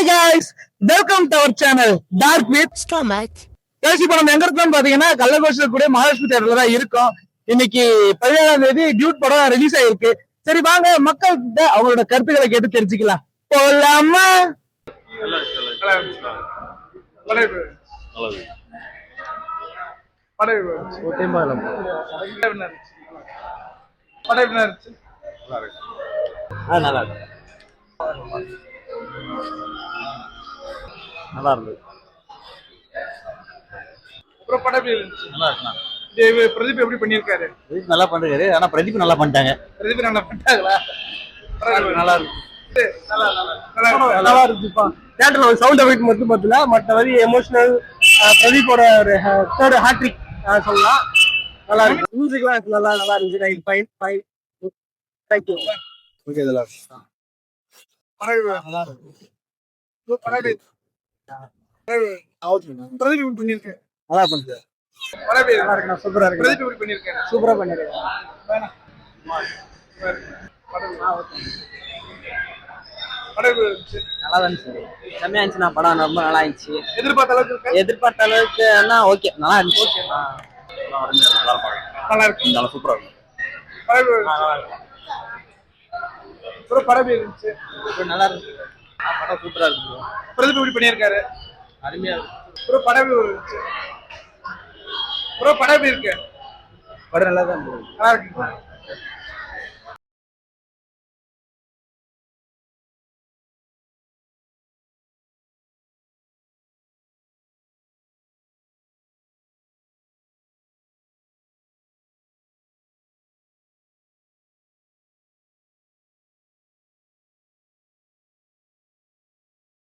Hi guys, welcome to our channel Dark with Stomach. பேசி இப்போ நம்ம எங்க இருக்கோம்னு பாத்தீங்கன்னா கள்ளக்குறிச்சியில கூட மகாலட்சுமி தியேட்டர்ல தான் இருக்கோம். இன்னைக்கு 17ஆம் தேதி டியூட் படம் ரிலீஸ் ஆயிருக்கு. சரி வாங்க மக்கள் கிட்ட அவங்களோட கருத்துக்களை கேட்டு தெரிஞ்சுக்கலாம். போலாமா? நல்லா இருந்தது. பிரதீப் எப்படி பண்ணிருக்காரு? பிரதீப் நல்லா பண்றாரு. ஆனா பிரதீப் நல்லா பண்ணிட்டாங்க. பிரதீப் நல்லா பண்ணிட்டாங்களா? நல்லா இருக்கு. நல்லா இருந்துச்சுப்பா. தியேட்டர்ல ஒரு சவுண்ட் எஃபெக்ட் மட்டும் பத்தல, மற்றபடி எமோஷனல் பிரதீப்போட ஒரு தேர்ட் ஹாட்ரிக் சொல்லலாம். நல்லா இருக்கு. மியூசிக்லாம் நல்லா இருந்துச்சு. Right fine fine. Thank you. Okay இதெல்லாம் நல்லா இருக்கு. பிரதீப் பண்ணிருக்கேன். நல்லா பண்ணுது. நல்லா இருக்கு. சூப்பரா இருக்கு. பிரதீப் எப்படி பண்ணிருக்கேன்? சூப்பரா பண்ணிருக்கேன். நல்லா இருந்துச்சு. செம்மையா இருந்துச்சு. நான் படம் ரொம்ப நல்லா இருந்துச்சு. எதிர்பார்த்த அளவுக்கு ஓகே நல்லா இருந்துச்சு. நல்லா இருக்கு. நல்லா சூப்பரா இருக்கு. படம் இருந்துச்சு. நல்லா இருந்துச்சு. படம் சூப்பரா இருக்கு. பிரதீப் எப்படி பண்ணிருக்காரு? அருமையா இருக்கு. படம் இருந்துச்சு. படம் எப்படி இருக்கு? படம் நல்லா தான் இருக்கு. நல்லா இருக்கு.